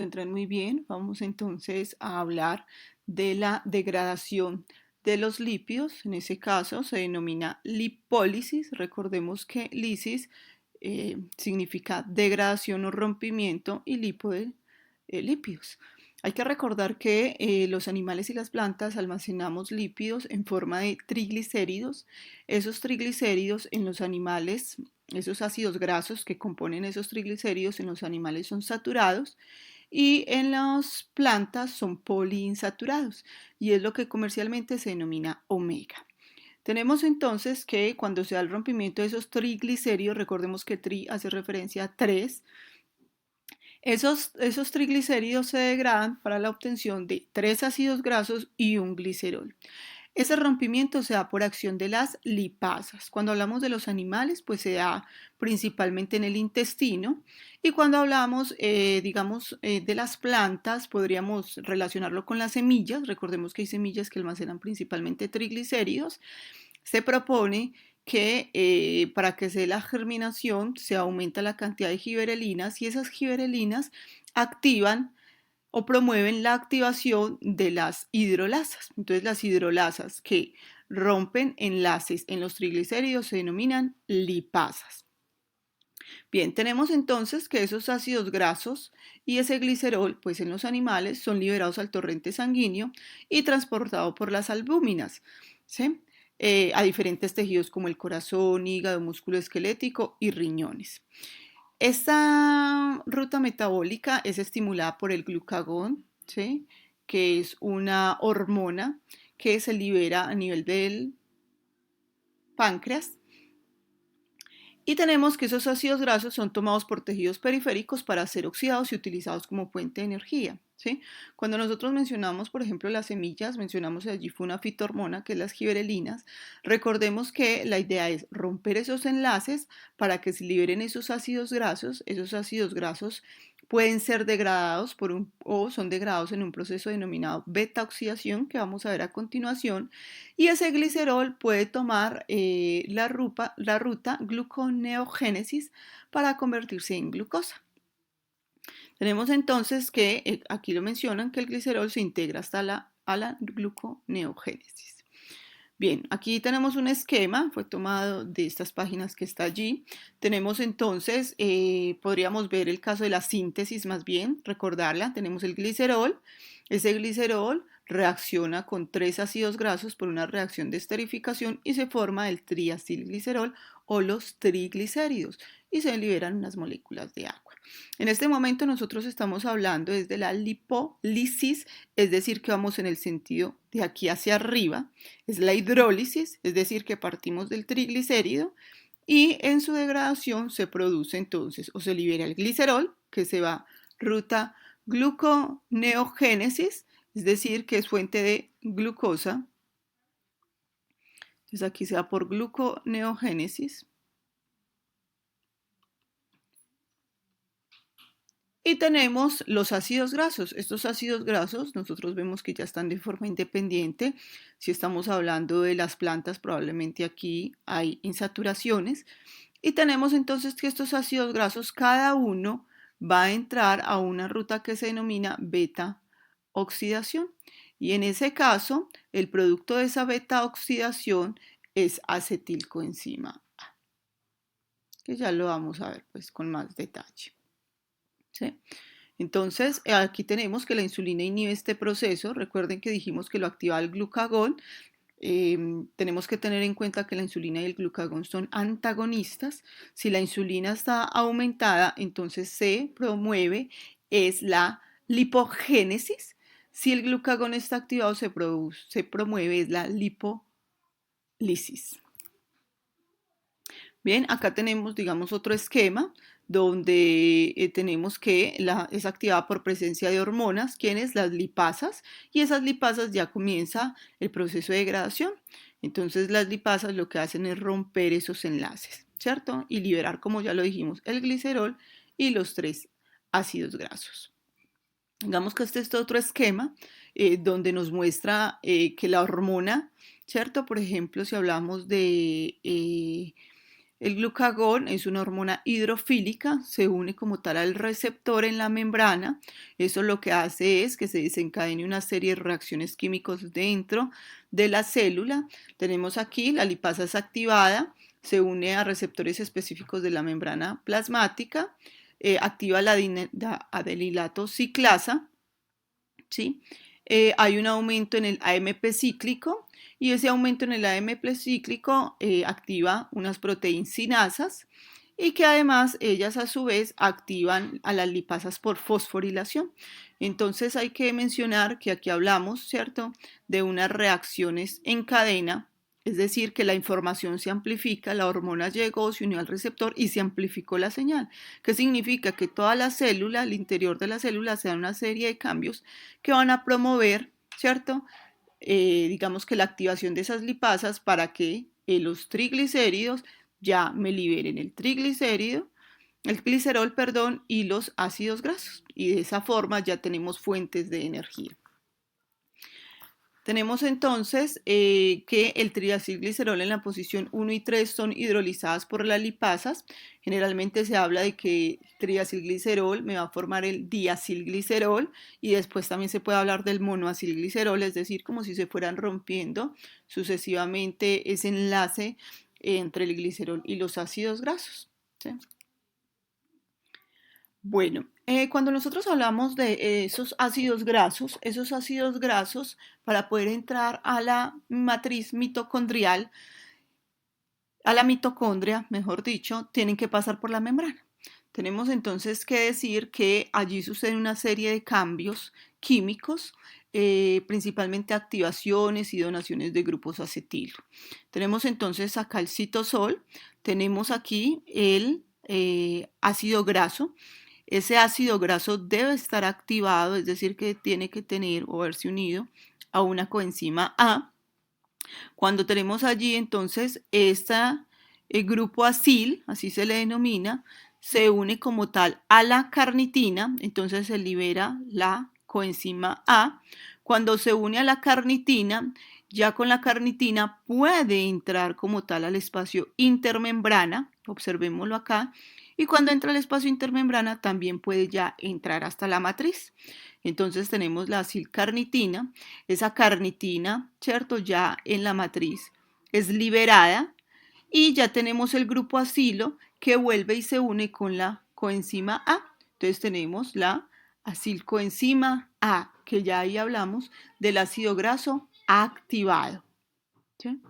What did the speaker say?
Entran muy bien. Vamos entonces a hablar de la degradación de los lípidos. En ese caso se denomina lipólisis. Recordemos que lisis significa degradación o rompimiento y lipo de lípidos. Hay que recordar que los animales y las plantas almacenamos lípidos en forma de triglicéridos. Esos triglicéridos en los animales, esos ácidos grasos que componen esos triglicéridos en los animales son saturados y en las plantas son poliinsaturados y es lo que comercialmente se denomina omega. Tenemos entonces que cuando se da el rompimiento de esos triglicéridos, recordemos que tri hace referencia a 3, esos triglicéridos se degradan para la obtención de 3 ácidos grasos y un glicerol. Ese rompimiento se da por acción de las lipasas. Cuando hablamos de los animales, pues se da principalmente en el intestino. Y cuando hablamos, de las plantas, podríamos relacionarlo con las semillas. Recordemos que hay semillas que almacenan principalmente triglicéridos. Se propone que para que se dé la germinación se aumenta la cantidad de giberelinas y esas giberelinas activan o promueven la activación de las hidrolasas. Entonces las hidrolasas que rompen enlaces en los triglicéridos se denominan lipasas. Bien, tenemos entonces que esos ácidos grasos y ese glicerol, pues en los animales son liberados al torrente sanguíneo y transportados por las albúminas, ¿sí? A diferentes tejidos como el corazón, hígado, músculo esquelético y riñones. Esta ruta metabólica es estimulada por el glucagón, ¿sí? Que es una hormona que se libera a nivel del páncreas. Y tenemos que esos ácidos grasos son tomados por tejidos periféricos para ser oxidados y utilizados como fuente de energía, ¿sí? Cuando nosotros mencionamos, por ejemplo, las semillas, mencionamos allí fue una fitohormona, que es las giberelinas. Recordemos que la idea es romper esos enlaces para que se liberen esos ácidos grasos. Esos ácidos grasos pueden ser degradados o son degradados en un proceso denominado beta-oxidación, que vamos a ver a continuación, y ese glicerol puede tomar la ruta gluconeogénesis para convertirse en glucosa. Tenemos entonces que, aquí lo mencionan, que el glicerol se integra a la gluconeogénesis. Bien, aquí tenemos un esquema, fue tomado de estas páginas que está allí. Tenemos entonces, podríamos ver el caso de la síntesis más bien, recordarla. Tenemos el glicerol. Ese glicerol reacciona con 3 ácidos grasos por una reacción de esterificación y se forma el triacilglicerol o los triglicéridos y se liberan unas moléculas de agua. En este momento nosotros estamos hablando desde la lipólisis, es decir, que vamos en el sentido de aquí hacia arriba, es la hidrólisis, es decir, que partimos del triglicérido y en su degradación se produce entonces o se libera el glicerol, que se va ruta gluconeogénesis, es decir, que es fuente de glucosa. Entonces aquí se va por gluconeogénesis. Y tenemos los ácidos grasos. Estos ácidos grasos nosotros vemos que ya están de forma independiente. Si estamos hablando de las plantas, probablemente aquí hay insaturaciones. Y tenemos entonces que estos ácidos grasos, cada uno va a entrar a una ruta que se denomina beta oxidación. Y en ese caso, el producto de esa beta oxidación es acetilcoenzima A, que ya lo vamos a ver pues con más detalle. ¿Sí? Entonces, aquí tenemos que la insulina inhibe este proceso. Recuerden que dijimos que lo activa el glucagón. Tenemos que tener en cuenta que la insulina y el glucagón son antagonistas. Si la insulina está aumentada, entonces se promueve, es la lipogénesis. Si el glucagón está activado, se promueve, es la lipólisis. Bien, acá tenemos, digamos, otro esquema donde tenemos que es activada por presencia de hormonas, quienes las lipasas, y esas lipasas ya comienza el proceso de degradación. Entonces las lipasas lo que hacen es romper esos enlaces, ¿cierto? Y liberar, como ya lo dijimos, el glicerol y los 3 ácidos grasos. Digamos que este es otro esquema donde nos muestra que la hormona, ¿cierto? Por ejemplo, si hablamos de El glucagón es una hormona hidrofílica, se une como tal al receptor en la membrana. Eso lo que hace es que se desencadene una serie de reacciones químicas dentro de la célula. Tenemos aquí la lipasa es activada, se une a receptores específicos de la membrana plasmática, activa la adenilato ciclasa, ¿sí? Hay un aumento en el AMP cíclico y ese aumento en el AMP cíclico activa unas proteincinasas y que además ellas a su vez activan a las lipasas por fosforilación. Entonces hay que mencionar que aquí hablamos, ¿cierto?, de unas reacciones en cadena, es decir, que la información se amplifica, la hormona llegó, se unió al receptor y se amplificó la señal. ¿Qué significa? Que toda la célula, el interior de la célula, se da una serie de cambios que van a promover, ¿cierto? Digamos que la activación de esas lipasas para que los triglicéridos ya me liberen el triglicérido, el glicerol, perdón, y los ácidos grasos. Y de esa forma ya tenemos fuentes de energía. Tenemos entonces que el triacilglicerol en la posición 1 y 3 son hidrolizadas por las lipasas. Generalmente se habla de que triacilglicerol me va a formar el diacilglicerol y después también se puede hablar del monoacilglicerol, es decir, como si se fueran rompiendo sucesivamente ese enlace entre el glicerol y los ácidos grasos, ¿sí? Bueno, cuando nosotros hablamos de esos ácidos grasos, para poder entrar a la matriz mitocondrial, a la mitocondria, mejor dicho, tienen que pasar por la membrana. Tenemos entonces que decir que allí sucede una serie de cambios químicos, principalmente activaciones y donaciones de grupos acetilo. Tenemos entonces acá el citosol, tenemos aquí el ácido graso. Ese ácido graso debe estar activado, es decir, que tiene que tener o haberse unido a una coenzima A. Cuando tenemos allí entonces el grupo acil, así se le denomina, se une como tal a la carnitina, entonces se libera la coenzima A. Cuando se une a la carnitina, ya con la carnitina puede entrar como tal al espacio intermembrana, observémoslo acá, y cuando entra al espacio intermembrana también puede ya entrar hasta la matriz. Entonces tenemos la acilcarnitina, esa carnitina, ¿cierto? Ya en la matriz es liberada y ya tenemos el grupo acilo que vuelve y se une con la coenzima A. Entonces tenemos la acilcoenzima A, que ya ahí hablamos del ácido graso activado, ¿sí?